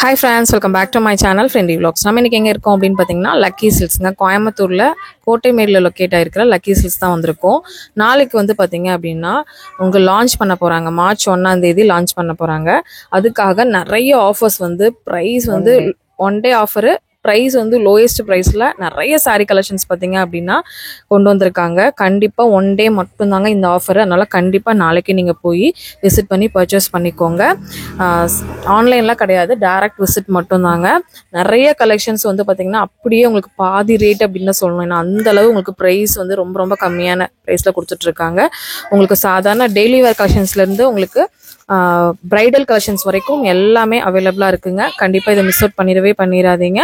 Hi friends, welcome back to my channel Friendly Vlogs. நம்ம இன்னைக்கு எங்க இருக்கோம் அப்படினு பாத்தீங்கன்னா லக்கி சில்க்ஸ்ங்க கோயம்புத்தூர்ல கோட்டைமேடுல லொகேட் ஆயிருக்கிற லக்கி சில்க்ஸ் தான் வந்திருக்கோம். நாளைக்கு வந்து பாத்தீங்க அப்படினா உங்க லான்ச் பண்ண போறாங்க. மார்ச் 1 ஆம் தேதி லான்ச் பண்ண போறாங்க. அதுக்காக நிறைய ஆஃபர்ஸ் வந்து பிரைஸ் வந்து ஒன் டே ஆஃபர் price வந்து lowest priceல நிறைய saree collections பாத்தீங்க அப்படினா கொண்டு வந்திருக்காங்க. கண்டிப்பா ஒன் டே மட்டும் தாங்க இந்த ஆஃபர். அதனால கண்டிப்பா நாளைக்கு நீங்க போய் விசிட் பண்ணி பர்ச்சேஸ் பண்ணிக்கோங்க. ஆன்லைன்ல கிடையாது, டைரக்ட் விசிட் மட்டும் தாங்க. நிறைய கலெக்ஷன்ஸ் வந்து பாத்தீங்கன்னா அப்படியே உங்களுக்கு பாதி ரேட் அப்படின்னு சொல்லணும். ஏன்னா அந்த அளவு உங்களுக்கு பிரைஸ் வந்து ரொம்ப ரொம்ப கம்மியான பிரைஸ்ல கொடுத்துட்டு இருக்காங்க. உங்களுக்கு சாதாரண டெய்லி வேர் கலெக்ஷன்ஸ்ல இருந்து உங்களுக்கு பிரைடல் கலெக்ஷன்ஸ் வரைக்கும் எல்லாமே அவைலபிளா இருக்குங்க. கண்டிப்பா இதை மிஸ் அவுட் பண்ணிடாதீங்க.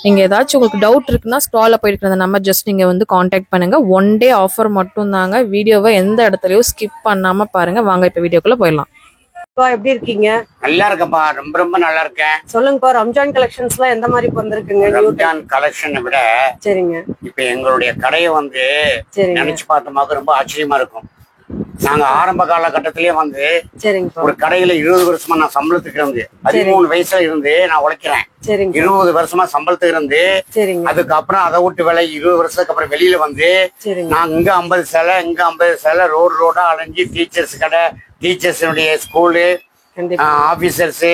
நீங்க ஏதாச்சும் உங்களுக்கு டவுட் இருக்குன்னா ஸ்க்ரால்ல போயிட்டு அந்த நம்பர் ஜஸ்ட் நீங்க வந்து காண்டாக்ட் பண்ணுங்க. ஒன் டே ஆஃபர் மட்டும் தாங்க. வீடியோவை எந்த இடத்துலயும் ஸ்கிப் பண்ணாம பாருங்க. வாங்க இப்ப வீடியோக்குள்ள போயிடலாம். எப்படி இருக்கீங்க? நல்லா இருக்கேன்ப்பா, ரொம்ப ரொம்ப நல்லா இருக்கேன். சொல்லுங்கப்பா, ரம்ஜான் கலெக்ஷன்ஸ்லாம் எந்த மாதிரி வந்திருக்குங்க? ரம்ஜான் கலெக்ஷனை விட சரிங்க, இப்ப எங்களுடைய கடையை வந்து நினைச்சு பார்த்தோமாக ரொம்ப ஆச்சரியமா இருக்கும். நாங்க ஆரம்ப காலகட்டத்திலேயே வந்து ஒரு கடையில 20 வருஷமா நான் சம்பளத்துக்கு இருந்து 13 வயசுல இருந்து நான் உழைக்கிறேன். 20 வருஷமா சம்பளத்துக்கு இருந்து அதுக்கப்புறம் அதை விட்டு வேலை 20 வருஷத்துக்கு அப்புறம் வெளியில வந்து நான் இங்க 50 சேலை இங்க 50 சேலை ரோடா அலைஞ்சு டீச்சர்ஸ் கடை, டீச்சர்ஸுடைய ஸ்கூலு, ஆபீசர்ஸ்,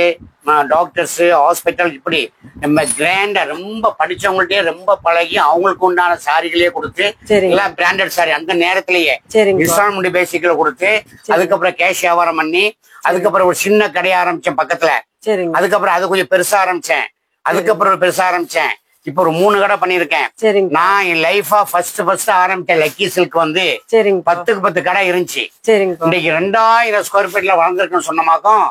டாக்டர்ஸ், ஹாஸ்பிட்டல், இப்படி நம்ம கிராண்டா ரொம்ப படிச்சவங்கள்ட்டே ரொம்ப பழகி அவங்களுக்கு உண்டான சாரிகளே கொடுத்து எல்லாம் பிராண்டட் சாரி அந்த நேரத்திலேயே இன்ஸ்டால்மெண்ட் பேசிக்கல கொடுத்து அதுக்கப்புறம் கேஷ் வியாபாரம் பண்ணி அதுக்கப்புறம் ஒரு சின்ன கடையை ஆரம்பிச்சேன் பக்கத்துல. அதுக்கப்புறம் அது கொஞ்சம் பெருசா ஆரம்பிச்சேன். அதுக்கப்புறம் பெருசா ஆரம்பிச்சேன். இப்ப ஒரு 3 கடை பண்ணிருக்கேன். நான் என் லைஃபா ஃபர்ஸ்ட் ஆரம்பிச்ச லக்கி சில்க் வந்து 10க்கு 10 கடை இருந்துச்சு. இன்னைக்கு 2000 ஸ்கொயர் ஃபீட்ல வளர்ந்துருக்குன்னு சொன்னமாக்கும்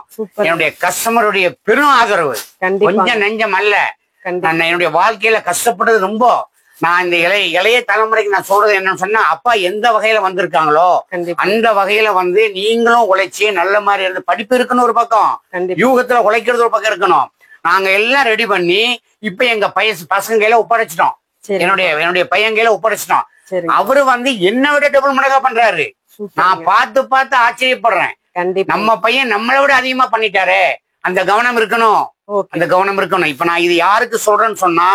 என்னுடைய கஸ்டமருடைய பெரும் ஆதரவு கொஞ்சம் நெஞ்சம் அல்ல. நான் என்னுடைய வாழ்க்கையில கஷ்டப்பட்டது ரொம்ப. நான் இந்த இளைய தலைமுறைக்கு நான் சொல்றது என்னன்னு சொன்னா, அப்பா எந்த வகையில வந்திருக்காங்களோ அந்த வகையில வந்து நீங்களும் உழைச்சி நல்ல மாதிரி இருந்து படிப்பு இருக்குன்னு ஒரு பக்கம், யூகத்துல உழைக்கிறது ஒரு பக்கம் இருக்கணும். நாங்க எல்லாம் ரெடி பண்ணி இப்ப எங்க பசங்க கையில ஒப்படைச்சிட்டோம். என்னுடைய பையன் கையில ஒப்படைச்சிட்டோம். அவரு வந்து என்ன விட டபுள் மடங்கா பண்றாரு. நான் பார்த்து ஆச்சரியப்படுறேன். நம்ம பையன் நம்மளை விட அதிகமா பண்ணிட்டாரு. அந்த கவனம் இருக்கணும், அந்த கவனம் இருக்கணும். இப்ப நான் இது யாருக்கு சொல்றேன்னு சொன்னா,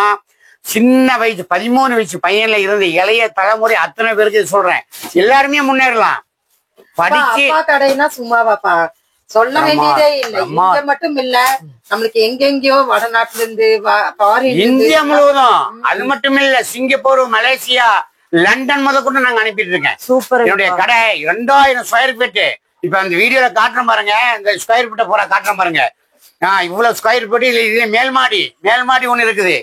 சின்ன வயசு 13 வயசு பையன்ல இருந்து இளைய தலைமுறை அத்தனை பேருக்கு சொல்றேன். எல்லாருமே முன்னேறலாம். படிச்சு கடைனா சும்மாவாப்பா சொல்ல வேண்டியதே இல்ல. இங்க மட்டும் இல்ல, நம்மளுக்கு எங்கெங்கயோ வடநாட்டுல இருந்து இந்தியா முழுவதும், அது மட்டும் இல்ல சிங்கப்பூர், மலேசியா, லண்டன் முத கூட நாங்க அனுப்பிட்டு இருக்கேன். சூப்பர். என்னுடைய கடை 2000 ஸ்கொயர் ஃபீட். இப்ப அந்த வீடியோல காட்டுறேன் பாருங்க, இந்த ஸ்கொயர் ஃபீட்டை பூரா காட்டுறேன் பாருங்க. இவ்வளவு ஸ்கொயர் ஃபீட். இது மேல்மாடி ஒண்ணு இருக்குது.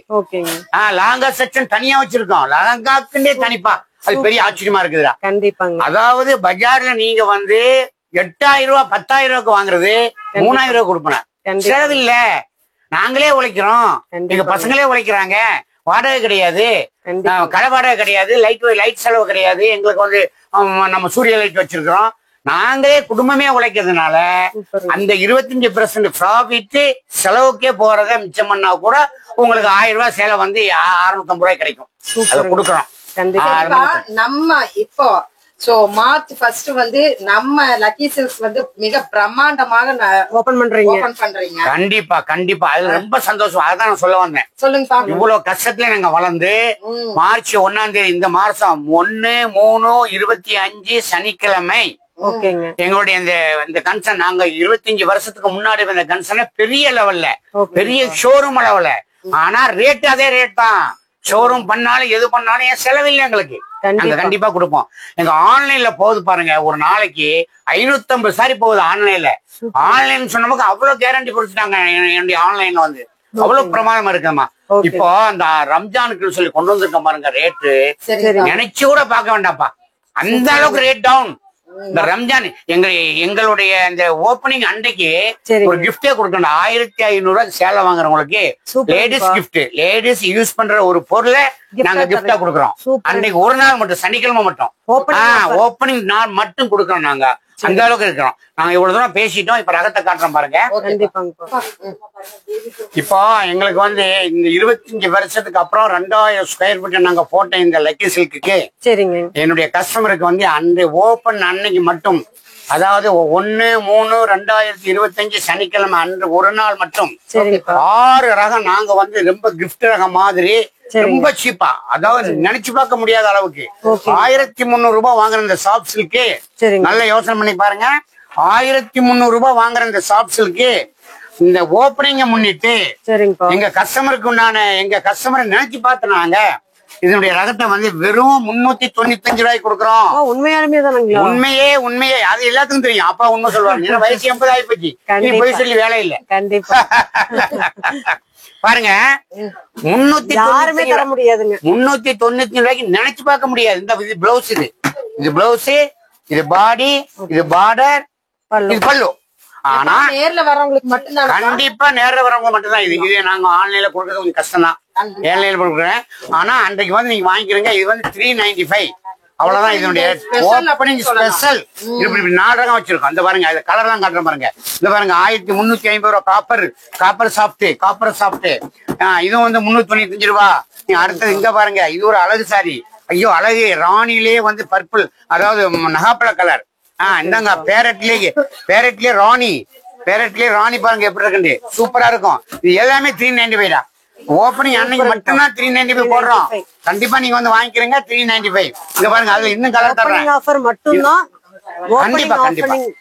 லாங்கா செக்ஷன் தனியா வச்சிருக்கோம். லாங்காக்குன்னே தனிப்பா. அது பெரிய ஆச்சரியமா இருக்குதுடா. கண்டிப்பாங்க. அதாவது பஜார்ல நீங்க வந்து 8000 ரூபாய் 10,000 ரூபாய்க்கு வாங்குறது 3000 ரூபாய் கொடுப்பேன். செலவில்ல, நாங்களே உழைக்கிறோம், எங்க பசங்களே உழைக்கிறாங்க. வாடகை கிடையாது, கடை வாடகை கிடையாது, லைட் செலவு கிடையாது. எங்களுக்கு வந்து நம்ம சூரிய லைட் வச்சிருக்கிறோம். நாங்களே குடும்பமே உழைக்கிறதுனால அந்த 25% ப்ராஃபிட் செலவுக்கே போறத மிச்சம் பண்ணா கூட உங்களுக்கு 1000 ரூபாய் சேலை வந்து 650 ரூபாய் கிடைக்கும். அதை கொடுக்குறோம். நம்ம இப்போ மார்ச் 1 வந்து நம்ம லக்கி சில்க்ஸ் வந்து மிக பிரம்மாண்டமாக ஓபன் பண்றீங்க. கண்டிப்பா அது ரொம்ப சந்தோஷம். அதான் நான் சொல்ல வந்தேன். சொல்லுங்க. இவ்வளவு கஷ்டத்துல நாங்க வளர்ந்து மார்ச் 1ஆம் தேதி இந்த மாசம் 1/3/25 சனிக்கிழமை எங்களுடைய இந்த கன்சர்ன் நாங்க 25 வருஷத்துக்கு முன்னாடி இந்த கன்சர்ன் பெரிய லெவல்ல, பெரிய ஷோரூம் அளவுல. ஆனா ரேட் அதே ரேட் தான். ஷோரூம் பண்ணாலும் எது பண்ணாலும் என் செலவில்லை எங்களுக்கு. நாங்க கண்டிப்பா கொடுப்போம். எங்க ஆன்லைன்ல போகுது பாருங்க, ஒரு நாளைக்கு 550 சாரி போகுது ஆன்லைன்ல. ஆன்லைன் சொன்னமுக்கு அவ்வளவு கேரண்டி கொடுத்துட்டாங்க. என்னுடைய ஆன்லைன்ல வந்து அவ்வளவு பிரமாதமா இருக்குமா. இப்போ அந்த ரம்ஜானுக்கு சொல்லி கொண்டு வந்திருக்க பாருங்க, ரேட்டு நினைச்சு கூட பார்க்க வேண்டாம்ப்பா, அந்த அளவுக்கு ரேட் டவுன். இந்த ரம்ஜான் எங்களுடைய இந்த ஓப்பனிங் அன்றைக்கு ஒரு கிஃப்டே கொடுக்கணும். 1500 ரூபாய் சேலை வாங்குறவங்களுக்கு லேடிஸ் கிஃப்ட், லேடிஸ் யூஸ் பண்ற ஒரு பொருளை நாங்க கிஃப்டா கொடுக்குறோம். அன்றைக்கு ஒரு நாள் மட்டும், சனிக்கிழமை மட்டும் ஓப்பனிங் நாள் மட்டும் கொடுக்குறோம். நாங்க அந்த அளவுக்கு இருக்கிறோம். நாங்க இவ்வளவு தூரம் பேசிட்டோம். இப்ப ரகத்தை காட்டுறோம் பாருங்க. இப்போ எங்களுக்கு வந்து இந்த 25 வருஷத்துக்கு அப்புறம் 2000 ஸ்கொயர் ஃபீட் நாங்க போட்ட இந்த லக்கி சில்க்கு என்னுடைய கஸ்டமருக்கு வந்து அந்த ஓபன் அன்னைக்கு மட்டும் அதாவது 1/3/2025 சனிக்கிழமை அன்று ஒரு நாள் மட்டும் 6 ரகம் நாங்க வந்து ரொம்ப கிஃப்ட் ரகம் மாதிரி ரொம்ப சீப்பா, அதாவது நினைச்சு பார்க்க முடியாத அளவுக்கு 1300 ரூபாய் வாங்குற இந்த சாஃப்ட் சில்க்கு. நல்ல யோசனை பண்ணி பாருங்க. 1300 ரூபாய் வாங்குற இந்த சாஃப்ட் சில்க்கு இந்த ஓப்பனிங்க முன்னிட்டு எங்க கஸ்டமருக்கு உண்டான எங்க கஸ்டமரை நினைச்சு பார்த்து நாங்க இதனுடைய ரகத்தை வந்து வெறும் 395 ரூபாய்க்கு கொடுக்குறோம். உண்மையே அது எல்லாத்துக்கும் தெரியும். அப்பா உண்மை சொல்லுவாங்க. வயசு 80 ஆகி போச்சு, நீ போய் சொல்லி வேலை இல்ல. பாருங்க 395 ரூபாய்க்கு நினைச்சு பார்க்க முடியாது. இந்த இது பிளவுஸ், இது பிளவுஸ், இது பாடி, இது பார்டர், இது பல்லு. ஆனா நேர்ல வரவங்களுக்கு மட்டும்தான், கண்டிப்பா நேர்ல வரவங்க மட்டும்தான். இது நாங்க ஆன்லைன்ல கொடுக்கறது கொஞ்சம் கஷ்டம் தான், ஆன்லைன்ல கொடுக்குறேன். ஆனா அன்றைக்கு வந்து நீங்க வாங்கிக்கிறீங்க. இது வந்து 395 அவ்வளவுதான். இதனுடைய ஓப்பனிங் ஸ்பெஷல். இப்படி 4 ரகம் வச்சிருக்கோம். இந்த பாருங்க, அது கலர் தான் காட்டுறேன் பாருங்க. இந்த பாருங்க 1350 ரூபாய் காப்பர் சாஃப்ட். இதுவும் வந்து 395 ரூபாய். அடுத்தது இங்க பாருங்க, இது ஒரு அழகு சாரி. ஐயோ அழகு, ராணிலேயே வந்து பர்பிள், அதாவது நகாப்பழ கலர். இந்தாங்க பேரட்லயே ராணி பாருங்க எப்படி இருக்கு, சூப்பரா இருக்கும். இது எல்லாமே 395 தான். ஓப்பனிங் அன்னைக்கு மட்டும்தான் 395 போடுறோம். கண்டிப்பா நீங்க வந்து வாங்கிக்கிறீங்க 395. இங்க பாருங்க, அதுல இன்னும் கலர் தர்றேன். கண்டிப்பா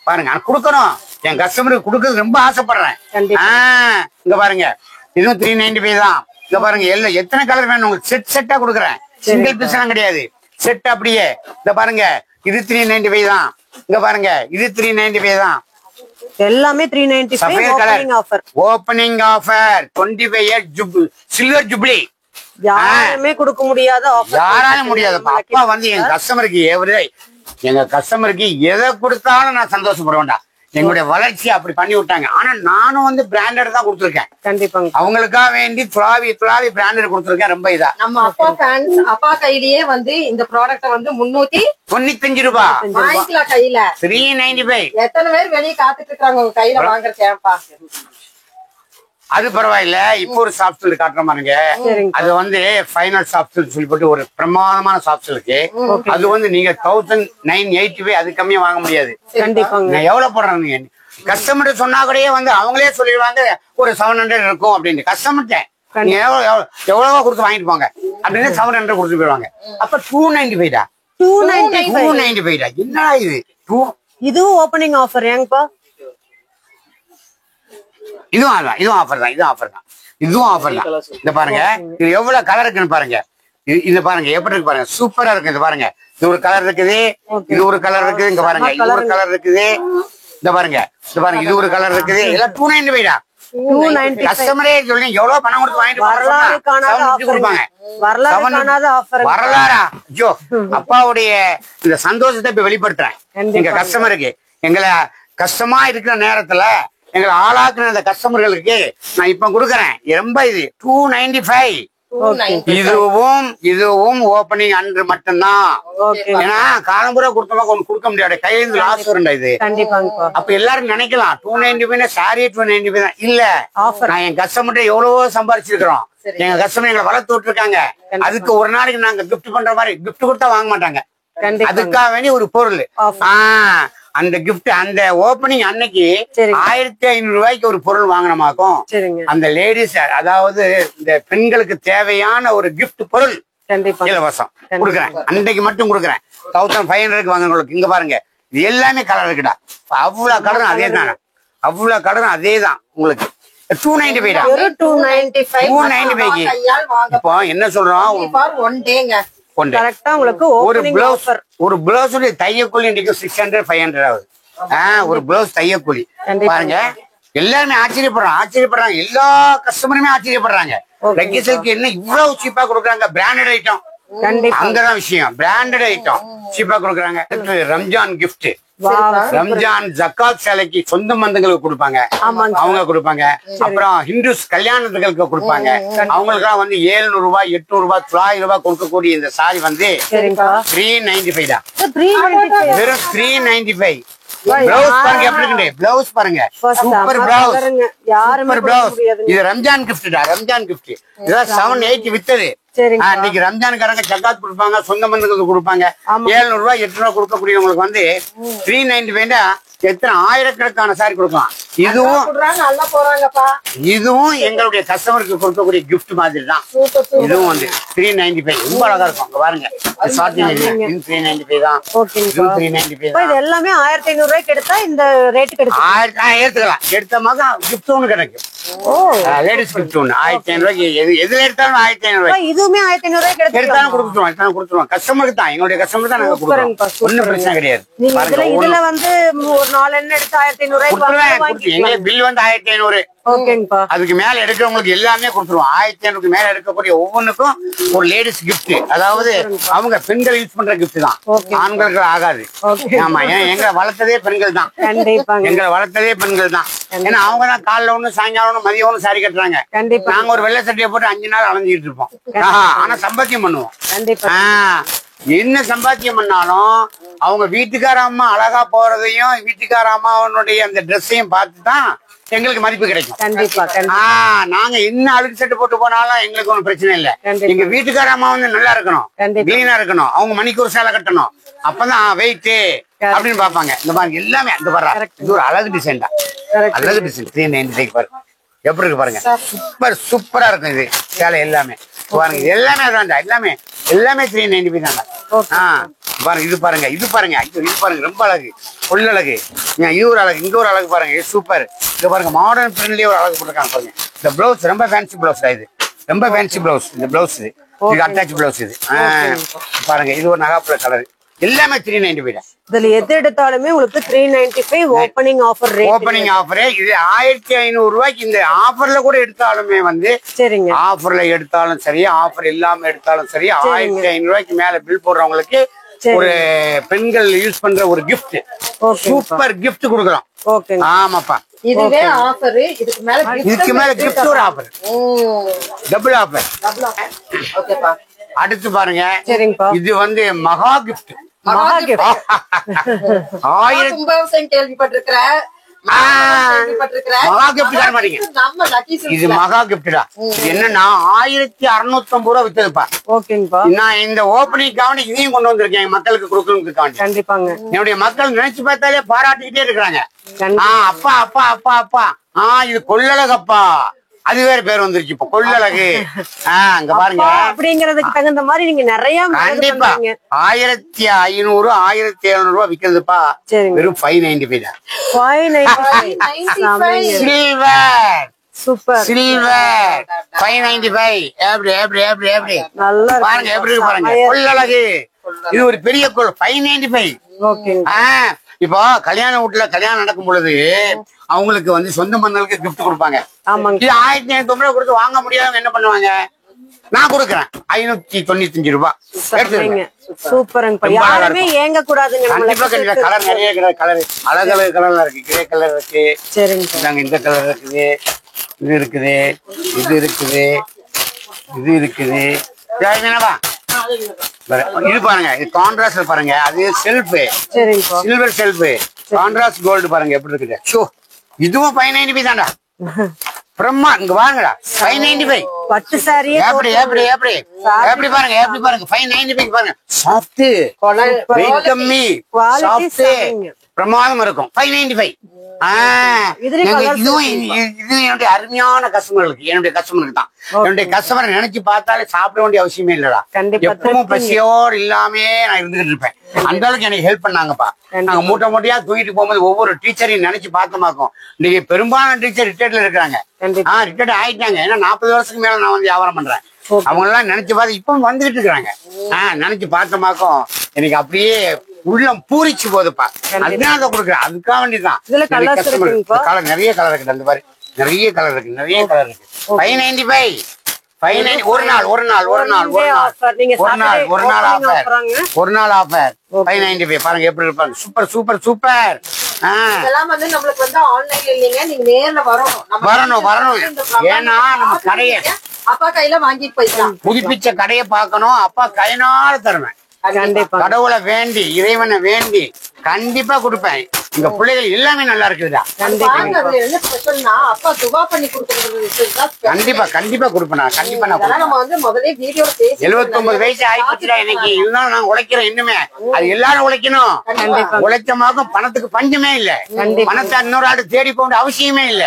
பாருங்க, கொடுக்கணும். என் கஸ்டமருக்கு கொடுக்கறது ரொம்ப ஆசைப்படுறேன். இங்க பாருங்க, இதுவும் 395 தான். இங்க பாருங்க, எத்தனை கலர் வேணும் உங்களுக்கு செட்டா கொடுக்குறேன். சிங்கிள் பீஸ் எல்லாம் கிடையாது, செட் அப்படியே. இங்க பாருங்க, இது 395 தான். இங்க பாருங்க, இது 395 தான். எல்லாமே 395 ஓப்பனிங் ஆஃபர் 25 சில்வர் ஜூப்ளி. யாருமே கொடுக்க முடியாத ஆஃபர், யாராலும் முடியாது. அப்பா வந்து எங்க கஸ்டமருக்கு எதை கொடுத்தாலும் நான் சந்தோஷப்படுவேன்டா. எங்களுடைய வளர்ச்சி அப்படி பண்ணி விட்டாங்க. ஆனா நானும் வந்து பிராண்டட் தான் கொடுத்துருக்கேன். கண்டிப்பாங்க, அவங்களுக்காக வேண்டி துளாவி பிராண்டட் கொடுத்துருக்கேன். ரொம்ப இதா நம்ம அப்பா கையிலேயே வந்து இந்த ப்ராடக்ட் வந்து 395 ரூபாய் வாங்கிக்கலாம். கையில 395. எத்தனை பேர் வெளியே காத்துட்டு இருக்காங்க உங்க கையில வாங்குறப்பா. அது பரவாயில்ல. இப்போ ஒரு சாஃப்ட் சில்க் காட்டுற பாருங்க. அது வந்து ஃபைனல் சாஃப்ட் சில்க் சொல்லி போட்டு ஒரு பிரமாதமான சாஃப்ட் சில்க். அது வந்து நீங்க 1985 அது கம்மியா வாங்க முடியாது. நான் எவ்வளவு போடுறேன் கஸ்டமர் சொன்னா கூட வந்து அவங்களே சொல்லிடுவாங்க ஒரு 700 இருக்கும் அப்படின்னு. கஸ்டமர்ட்ட நீங்க எவ்வளவோ கொடுத்து வாங்கிட்டு போங்க அப்படின்னு 700 கொடுத்து போயிடுவாங்க. அப்ப 295 தான். 295 தான். என்னடா இது? இதுவும் ஓப்பனிங் ஆஃபர் ஏங்கப்பா? இதுவும் ஆஃபர் தான். இந்த பாருங்க, இது எவ்வளவு கலர் இருக்குன்னு பாருங்க. இது பாருங்க எப்படி இருக்கு பாருங்க, சூப்பரா இருக்கு. இது பாருங்க, இது ஒரு கலர் இருக்குது, இது ஒரு கலர் இருக்குது. இங்க பாருங்க, இது ஒரு கலர் இருக்குது. இந்த பாருங்க, இது ஒரு கலர் இருக்குது. எல்லாம் 295 தான். கஸ்டமரே சொல்லி எவ்வளவு பணம் கொடுத்து வாங்கிட்டு கொடுப்பாங்க. வரலாறா? ஐயோ, அப்பாவுடைய இந்த சந்தோஷத்தை இப்ப வெளிப்படுத்துறேன் எங்க கஸ்டமருக்கு. எங்களை கஷ்டமா இருக்கிற நேரத்துல எங்களை ஆளாக்குன அந்த கஸ்டமர்களுக்கு நான் இப்ப கொடுக்கறேன். ரொம்ப இது 295. இதுவும் ஓப்பனிங் அன்று மட்டும்தான். ஏன்னா காலம்புற கொடுத்தமா கொடுக்க முடியாது, கையிலிருந்து லாஸ் வருண்டா இது. அப்ப எல்லாரும் நினைக்கலாம் 295 சாரி 295 தான். இல்ல, நான் என் கஸ்டமர்ட்ட எவ்வளவோ சம்பாரிச்சிருக்கிறோம். எங்க கஸ்டமர் எங்களை வளர்த்து விட்டுருக்காங்க. அதுக்கு ஒரு நாளைக்கு நாங்க கிஃப்ட் பண்ற மாதிரி, கிஃப்ட் கொடுத்தா வாங்க மாட்டாங்க. அதுக்காக வேண்டி ஒரு பொருள். அந்த கிஃப்ட் அந்த ஓப்பனிங் அன்னைக்கு 1500 ரூபாய்க்கு ஒரு பொருள் வாங்கினமாக்கும். அந்த லேடிஸ், அதாவது இந்த பெண்களுக்கு தேவையான ஒரு கிஃப்ட் பொருள் இலவசம் கொடுக்குறேன். அன்னைக்கு மட்டும் கொடுக்குறேன். 1500க்கு வாங்குறவங்களுக்கு. இங்க பாருங்க, இது எல்லாமே கலர் இருக்குடா. அவ்வளவு கலரும் அதே தான், உங்களுக்கு 295. இப்போ என்ன சொல்றோம், ஒரு பிளவுஸ் தையக்கூலி இன்னைக்கு 600 500 ஆகுது. ஒரு பிளவுஸ் தையக்கூலி பாருங்க. எல்லாருமே ஆச்சரியப்படுறாங்க. எல்லா கஸ்டமருமே ஆச்சரியப்படுறாங்க. லக்கி சில்க் என்ன இவ்வளவு சீப்பா கொடுக்குறாங்க. பிராண்டட் ஐட்டம், அங்கதான் விஷயம். பிராண்டட் ஐட்டம் சீப்பா கொடுக்குறாங்க. ரம்ஜான் கிஃப்ட், ரம்ஜான் ஜக்காத் சேலைக்கு சொந்த பந்தங்களுக்கு கொடுப்பாங்க, அவங்க கொடுப்பாங்க. அப்புறம் ஹிந்துஸ் கல்யாணத்துகளுக்கு கொடுப்பாங்க. அவங்களுக்கு வந்து 700 ரூபாய் 800 ரூபாய் 900 ரூபாய் கொடுக்கக்கூடிய இந்த சாரி வந்து 395 தான். வெறும் 395. பிளவுஸ் பாருங்க எப்படி இருக்கு. பிளவுஸ் பாருங்க, சூப்பர் பிளவுஸ். இது ரம்ஜான் கிஃப்ட். இதான் 780 வித்தது. இன்னைக்கு ரம்ஜானுக்காரங்க ஜக்காத் கொடுப்பாங்க, சொந்த பந்தங்களுக்கு கொடுப்பாங்க. 700 ரூபாய் 800 ரூபாய் கொடுக்கக்கூடியவங்களுக்கு வந்து 395 எத்தனை ஆயிரக்கணக்கான சாரி கொடுக்கலாம். இதுவும் எங்களுடைய கஸ்டமருக்கு கொடுக்கக்கூடிய கிஃப்ட் மாதிரி தான். இதுவும் வந்து 395 ரொம்ப அழகா இருக்கும். அங்க பாருங்க, இது 395 தான். இதுவும் 395 தான். இது எல்லாமே 1500 ரூபாய்க்கு எடுத்தா இந்த ரேட்டுக்கு எடுத்துக்கலாம். எடுத்த மாதிரி கிஃப்ட் ஒண்ணு கிடைக்கும். லேடிஸ் கிஃப்ட் ஒண்ணு 1500 ரூபாய்க்கு எதுல எடுத்தாலும் 1500 ரூபாய். இதுவுமே 1500 ரூபாய்க்கு எடுத்தாலும் கொடுத்துருவோம். கஸ்டமருக்கு தான், எங்களுடைய கஸ்டமருக்கு தான் நாங்க கொடுக்குறோம். ஒன்னும் பிரச்சனை கிடையாது. இதுல வந்து ஒரு 4 எண்ணெய் எடுத்து 1500 ரூபாய்க்கு எங்களுக்கு பில் வந்து 1500. அதுக்கு மேல எடுக்கிறவங்களுக்கு எல்லாமே கொடுத்துருவோம். 1500க்கு மேல எடுக்கக்கூடிய ஒவ்வொன்றுக்கும் ஒரு லேடிஸ் கிஃப்ட். அதாவது அவங்க பெண்கள் யூஸ் பண்ற கிஃப்ட் தான், ஆண்களுக்கு ஆகாது. ஆமா, எங்களை வளர்த்ததே பெண்கள் தான். எங்களை வளர்த்ததே பெண்கள் தான். ஏன்னா அவங்க தான் காலைல ஒண்ணு சாயங்காலம் ஒண்ணு மதியம் ஒண்ணு சாரி கட்டுறாங்க. நாங்க ஒரு வெள்ளை சட்டையை போட்டு 5 நாள் அலைஞ்சிட்டு இருப்போம். ஆனா சம்பாத்தியம் பண்ணுவோம். என்ன சம்பாத்தியம் பண்ணாலும் அவங்க வீட்டுக்கார அம்மா அழகா போறதையும் வீட்டுக்கார அம்மாவனுடைய அந்த ட்ரெஸ்ஸையும் பார்த்துதான் எங்களுக்கு மதிப்பு கிடைக்கும். நாங்க என்ன அழுக்கு சட்டை போட்டு போனாலும் எங்களுக்கு ஒன்றும் பிரச்சனை இல்லை. எங்க வீட்டுக்கார அம்மா வந்து நல்லா இருக்கணும், கிளீனா இருக்கணும், அவங்க மணிக்கு ஒரு சேலை கட்டணும், அப்பதான் வெயிட் அப்படின்னு பாப்பாங்க. இந்த மாதிரி எல்லாமே அந்த பாரு, இது ஒரு அழகு டிசைன் தான். அழகு டிசைன் 395 பாரு, எப்படி இருக்கு பாருங்க. சூப்பரா இருக்கும் இது சேலை எல்லாமே. பாருங்க இது எல்லாமே அதான்டா, எல்லாமே 395 தான்டா. பாருங்க, இது பாருங்க, இது பாருங்க, இது பாருங்க, ரொம்ப அழகு, பொல்லழகு. இது ஒரு அழகு, இங்க ஒரு அழகு பாருங்க, சூப்பர். இது பாருங்க, மாடர்ன் பிரிண்ட்லயே ஒரு அழகு போட்டிருக்காங்க பாருங்க. இந்த பிளவுஸ் ரொம்ப ஃபேன்சி பிளவுஸ் தான். இது ரொம்ப ஃபேன்சி பிளவுஸ். இந்த பிளவுஸ் இது அட்டாச் பிளவுஸ். இது பாருங்க, இது ஒரு நகாப்புல கலர். எல்லாமே 395. இதுல எது எடுத்தாலுமே உங்களுக்கு 395 opening offer rate. Opening offer இது 1500 ரூபாய்க்கு. இந்த ஆஃபர்ல கூட எடுத்தாலுமே வந்து சரிங்க, ஆஃபர்ல எடுத்தாலும் சரி, ஆஃபர் இல்லாம எடுத்தாலும் சரி, 1500 ரூபாய்க்கு மேல பில் போடுறவங்களுக்கு ஒரு பெண்கள் யூஸ் பண்ற ஒரு கிஃப்ட், சூப்பர் கிஃப்ட் கொடுக்குறோம். ஆமாப்பா, இதுவே ஆஃபர். இதுக்கு மேல கிஃப்ட் ஒரு ஆஃபர், டபுள் ஆஃபர். ஓகேப்பா. அடுத்து பாருங்க, இது வந்து மகா கிஃப்ட். கேள்விப்பட்டிருக்கிறேன். மகா கிஃப்ட் தர மாட்டீங்க. இது மகா கிஃப்டா. இது என்னன்னா 1650 ரூபா வித்ததுப்பா. நான் இந்த ஓப்பனிங்காக இதையும் கொண்டு வந்திருக்கேன் மக்களுக்கு கொடுக்கறதுக்காண்டி. கண்டிப்பாங்க, என்னுடைய மக்கள் நினைச்சு பார்த்தாலே பாராட்டிக்கிட்டே இருக்கிறாங்க. அப்பா அப்பா அப்பா அப்பா இது கொள்ளழகப்பா, அது வேற பேர் வந்துருச்சு இப்ப, கொள்ளழகு. அங்க பாருங்க, அப்படிங்கறதுக்கு தகுந்த மாதிரி நீங்க நிறைய கண்டிப்பா 1500 1700 ரூபாய் விக்கிறதுப்பா. வெறும் 595 தான். Silver, super silver 595. எப்படி எப்படி எப்படி எப்படி பாருங்க, எப்படி இருக்கு பாருங்க, கொள்ளழகு. இது ஒரு பெரிய 595. இப்போ கல்யாண வீட்டுல கல்யாணம் நடக்கும் பொழுது அவங்களுக்கு வந்து சொந்த பந்தங்களுக்கு கிஃப்ட் கொடுப்பாங்க. இது 1500 ரூபாய் கொடுத்து வாங்க முடியாதவங்க என்ன பண்ணுவாங்க, நான் கொடுக்குறேன் 595 ரூபாய். கலர் நிறைய கலர், அழகழகு கலர்ல இருக்கு. கிரே கலர் இருக்கு, இந்த கலர் இருக்குது, இது இருக்குது, இது இருக்குது, இது இருக்குது. இது பாருங்க, இது கான்ட்ராஸ்ட்ல பாருங்க, அது shelf, silver shelf, contrast gold பாருங்க எப்படி இருக்குது. ஷோ, இதுவும் 595 தான்டா. பிரம்மா, இங்க வாங்கடா 595 பட்டு சாரி. எப்படி எப்படி எப்படி எப்படி பாருங்க, எப்படி பாருங்க 595 பாருங்க. சாஃப்ட், வெயிட் கம்மி, சாஃப்ட், பிரமாதம் இருக்கும். 595. இதுவும் இது என்னுடைய அருமையான கஸ்டமர்களுக்கு, என்னுடைய கஸ்டமருக்கு தான். என்னுடைய கஸ்டமரை நினைச்சு பார்த்தாலே சாப்பிட வேண்டிய அவசியமே இல்லடா. எப்பவும் பசியோடு இல்லாமே நான் இருந்துகிட்டு இருப்பேன். அந்த அளவுக்கு எனக்கு ஹெல்ப் பண்ணாங்கப்பா. நாங்க மூட்டை மூட்டையா தூக்கிட்டு போகும்போது ஒவ்வொரு டீச்சரையும் நினைச்சு பார்த்தமாக்கும். இன்னைக்கு பெரும்பாலான டீச்சர் ரிட்டையர்ட்ல இருக்காங்க. ரிட்டையர்ட் ஆயிட்டாங்க. ஏன்னா 40 வருஷத்துக்கு மேல நான் வந்து வியாபாரம் பண்றேன். அவங்க எல்லாம் நினைச்சு பார்த்து இப்ப வந்துகிட்டு இருக்காங்க. நினைச்சு பார்த்தமாக்கும் எனக்கு அப்படியே உள்ளம் பூரிச்சு போகுதுப்பா. அதுதான் அதை கொடுக்குறேன். அதுக்காக வேண்டிதான் கலர், நிறைய கலர் இருக்கு. அந்த மாதிரி நிறைய கலர் இருக்கு, நிறைய கலர் இருக்கு. 595. ஒரு நாள் ஆஃபர் 595. பாருங்க எப்படி இருப்பாங்க. Super super super. வரணும். ஏன்னா நம்ம கடையை அப்பா கையில வாங்கிட்டு போயிடலாம். புதுப்பிச்ச கடையை பார்க்கணும். அப்பா கையினால தருவேன். கடவுளை வேண்டி, இறைவனை வேண்டி கண்டிப்பா கொடுப்பேன். எங்க பிள்ளைகள் எல்லாமே நல்லா இருக்குதுடா. பாருங்க அதுல என்ன ஸ்பெஷல்னா அப்பா துவா பண்ணி கொடுக்கறது. கண்டிப்பா கண்டிப்பா கொடுப்பேன். கண்டிப்பா நான் நம்ம வந்து முதல்ல வீடியோ பேசி 79 வயசு ஆயிடுச்சுடா எனக்கு. இருந்தாலும் நான் உழைக்கிறேன் இன்னுமே. அது எல்லாரும் உழைக்கணும். உழைச்சமாக்கும் பணத்துக்கு பஞ்சமே இல்ல. பணத்தை இன்னொரு ஆடு தேடி போக அவசியமே இல்ல.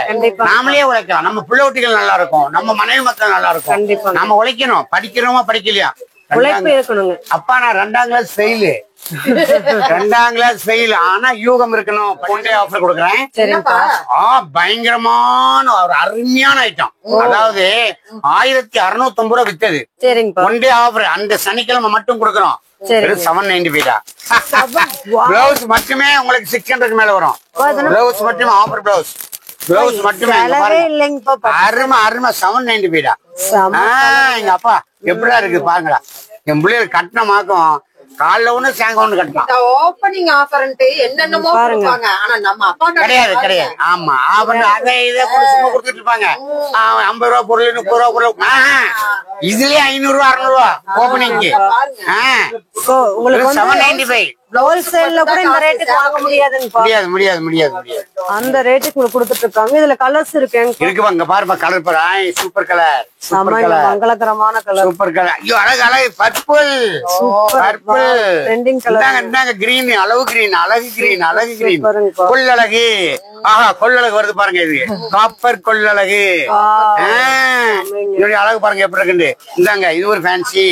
நாமளே உழைக்கலாம். நம்ம பிள்ளை குட்டிகள் நல்லா இருக்கும். நம்ம மனைவி மக்கள் நல்லா இருக்கும். நாம உழைக்கணும். படிக்கிறோமா படிக்கலையா உழைப்பு இருக்கணுங்க. அப்பா நான் 2ஆம் கிளாஸ் ஃபெயிலு. 2ஆம் கிளாஸ் ஃபெயில். ஆனா யூகம் இருக்கணும். ஒன்-டே ஆஃபர் கொடுக்குறேன். பயங்கரமான ஒரு அருமையான ஐட்டம். அதாவது 1650 ரூபா வித்தது. ஒன்-டே ஆஃபர் அந்த சனிக்கிழமை மட்டும் கொடுக்குறோம். 795 பிளவுஸ் மட்டுமே உங்களுக்கு 600 மேல வரும். பிளவுஸ் மட்டுமே ஆஃபர் பிளவுஸ். பிளவுஸ் மட்டுமே அருமை அருமை 795. எங்க அப்பா எப்படிதான் இருக்கு பாருங்களா. என் பிள்ளைகள் கட்டணமாக்கும் காலைல ஒண்ணு சாயங்காலம் ஒண்ணு கட்டலாம். ஓப்பனிங் ஆஃபர்ன்ட்டு என்னென்னமோ கொடுப்பாங்க. ஆனா நம்ம அப்பா கிடையாது கிடையாது. ஆமா அதை இதை சும்மா கொடுத்துட்டு இருப்பாங்க. 50 ரூபா பொருள் 30 ரூபா பொருள். இதுலயே 500 ரூபா 600 ரூபா ஓப்பனிங்க்கு. உங்களுக்கு 795. ஹோல்சேல்ல கூட இந்த ரேட்டுக்கு வாங்க முடியாதுங்க. முடியாது முடியாது முடியாது முடியாது. அந்த ரேட்டுக்கு உங்களுக்கு கொடுத்துட்டு இருக்காங்க. இதுல கலர்ஸ் இருக்கு. இருக்குவாங்க பாருப்பா. கலர் பாரு. Super colour. மங்களகரமான கலர். Super colour. ஐயோ அழகு அழகு. Purple purple trending colour. இந்தாங்க கிரீன். அளவு கிரீன். அழகு கிரீன். அழகு கிரீன். கொள்ளழகு. ஆஹா கொள்ளழகு வருது பாருங்க. இது காப்பர் கொள்ளழகு. இதோட அழகு பாருங்க எப்படி இருக்குன்னு. இந்தாங்க இது ஒரு ஃபேன்சி.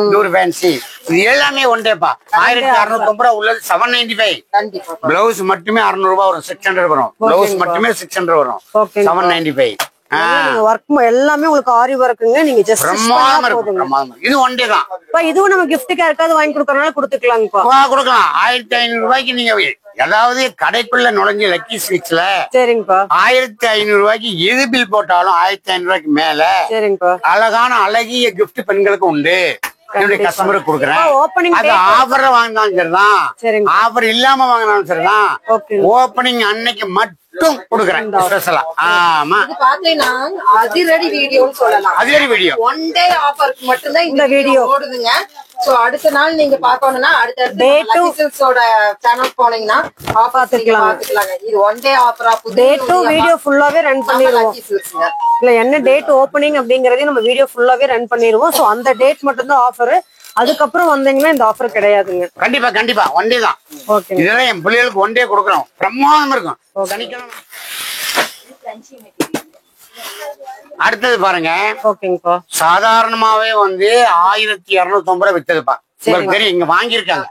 இது ஒரு ஃபேன்சி. இது எல்லாமே ஒன்றேப்பா. 1650 ரூபா உள்ளது 795. பிளவுஸ் மட்டுமே 600 ரூபாய் வரும். 600 வரும். பிளவுஸ் மட்டுமே 600 வரும். 795. ஒர்க் எல்லாமே உங்களுக்கு ஆரி ஒர்க்குங்க. நீங்க ஜஸ்ட் இது ஒன்றே தான். இதுவும் நம்ம கிஃப்ட்டுக்கு யாருக்காவது வாங்கி கொடுக்கறனால கொடுத்துக்கலாங்கப்பா. கொடுக்கலாம். 1500 ரூபாய்க்கு நீங்க அதாவது கடைக்குள்ள நுழைஞ்ச லக்கி ஸ்வீட்ஸ்ல சரிங்கப்பா 1500 ரூபாய்க்கு எது பில் போட்டாலும் 1500 ரூபாய்க்கு மேல சரிங்கப்பா அழகான அழகிய கிஃப்ட் பெண்களுக்கு உண்டு. என்னுடைய கஸ்டமருக்கு கொடுக்குறேன். அது ஆஃபர்ல வாங்கினாலும் சரிதான், ஆஃபர் இல்லாம வாங்கினாலும் சரிதான், ஓப்பனிங் அன்னைக்கு மட்டும் கொடுக்குறேன் ஸ்பெஷலா. ஆமா பாத்தீங்கன்னா அதிரடி வீடியோன்னு சொல்லலாம். அதிரடி வீடியோ ஒன் டே ஆஃபருக்கு மட்டும்தான் இந்த வீடியோ ஓடுதுங்க. சோ அடுத்த நாள் நீங்க பாக்கணும்னா அடுத்த சேனல் போனீங்கன்னா பாத்துக்கலாங்க. இது ஒன் டே ஆஃபரா வீடியோ ஃபுல்லாவே ரன் பண்ணிடுவோம். இல்ல என்ன டேட் ஓப்பனிங் அப்படிங்கறதையும் நம்ம வீடியோ ஃபுல்லாவே ரன் பண்ணிடுவோம். சோ அந்த டேட் மட்டும் தான் ஆஃபர். அதுக்கப்புறம் வந்தீங்கன்னா இந்த ஆஃபர் கிடையாதுங்க. கண்டிப்பா கண்டிப்பா ஒன் டே தான். இதெல்லாம் என் பிள்ளைகளுக்கு ஒன் டே கொடுக்குறோம். பிரமாதமா இருக்கும். சனிக்கிழமை அடுத்தது பாருங்க. ஓகேங்கப்பா சாதாரணமாவே வந்து 1250 ரூபாய் வித்ததுப்பா. உங்களுக்கு தெரியும் இங்க வாங்கியிருக்காங்க.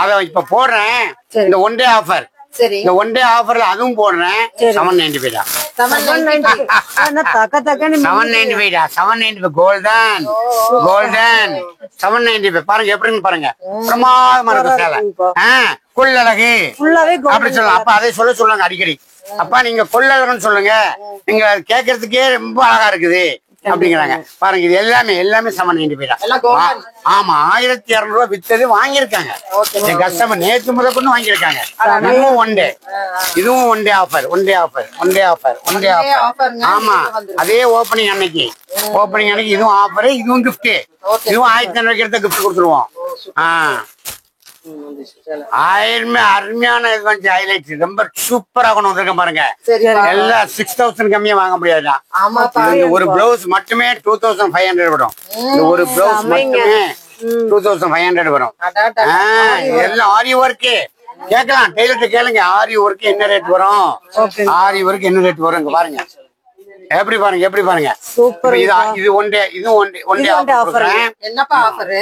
அத இப்ப போடுறேன் இந்த ஒன் டே ஆஃபர். இந்த ஒன் டே ஆஃபர்ல அதுவும் போடுறேன் 795 தான். 795 கோல்டன் கோல்டன் 795 பாருங்க எப்படின்னு பாருங்க. பிரமாதமா இருக்கு சேலை. கொள்ளழகு அப்படி சொல்லலாம். அப்ப அதை சொல்லுங்க அடிக்கடி. அப்பா நீங்க கொள்ளழகுன்னு சொல்லுங்க, நீங்க கேட்கறதுக்கே ரொம்ப அழகா இருக்குது அப்படிங்கிறாங்க. பாருங்க இது எல்லாமே 795 தான். ஆமா 1200 ரூபாய் வித்தது வாங்கியிருக்காங்க என் கஸ்டமர். நேற்று முதல் கொண்டு வாங்கியிருக்காங்க. இதுவும் ஒன் டே, இதுவும் one day offer. One day offer one day offer one day offer. ஆமா அதே ஓப்பனிங் அன்னைக்கு இதுவும் ஆஃபர், இதுவும் கிஃப்ட். இதுவும் 1500 எடுத்த கிஃப்ட் கொடுத்துருவோம். அருமையான ஹைலைட் ரொம்ப சூப்பரா கொண்டு வந்திருக்கேன் பாருங்க. எல்லாம் 6000 கம்மியா வாங்க முடியாதுதான். ஒரு பிளவுஸ் மட்டுமே 2500 வரும். ஒரு பிளவுஸ் மட்டுமே 2500 வரும். எல்லாம் ஆரி ஒர்க் கேட்கலாம். டெய்லர்ட்ட கேளுங்க ஆரி ஒர்க் என்ன ரேட் வரும், ஆரி ஒர்க் என்ன ரேட் வரும். இங்க பாருங்க எப்படி பாருங்க எப்படி பாருங்க. சூப்பர். இது ஒன் டே, இது ஒன் டே ஆஃபர். என்னப்பா ஆஃபர்?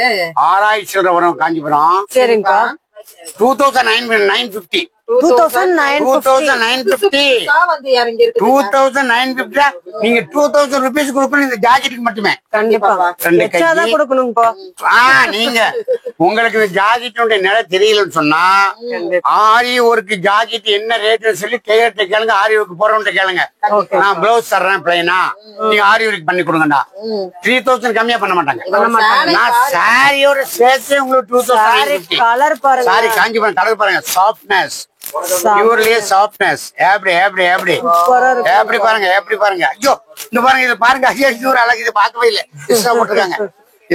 6000 வரும் காஞ்சிபுரம். சரிங்கப்பா 2950 நீங்க 2000 rupees கொடுக்கணும் இந்த ஜாக்கெட்டுக்கு மட்டுமே. நீங்க உங்களுக்கு இந்த ஜாக்கெட்டுடைய நிலை தெரியலன்னு சொன்னா ஆரி ஒர்க் ஜாக்கெட் என்ன ரேட்னு சொல்லி டெய்லர்ட்ட கேளுங்க. ஆரி ஒர்க் போறவன்ட்ட கேளுங்க. நான் பிளவுஸ் தர்றேன் பிளைனா, நீங்க ஆரி ஒர்க் பண்ணி கொடுங்கடா. 3000 கம்மியா பண்ண மாட்டாங்க. நான் சாரியோட சேர்த்து உங்களுக்கு 2050. கலர் பாருங்க. சாரி காஞ்சிபுரம் கலர் பாருங்க. Softness purely softness. எப்படி எப்படி எப்படி எப்படி பாருங்க எப்படி பாருங்க. ஐயோ இந்த பாருங்க இது பாருங்க. ஐயோ இது ஒரு அழகு. இது பார்க்கவே இல்லை. போட்டிருக்காங்க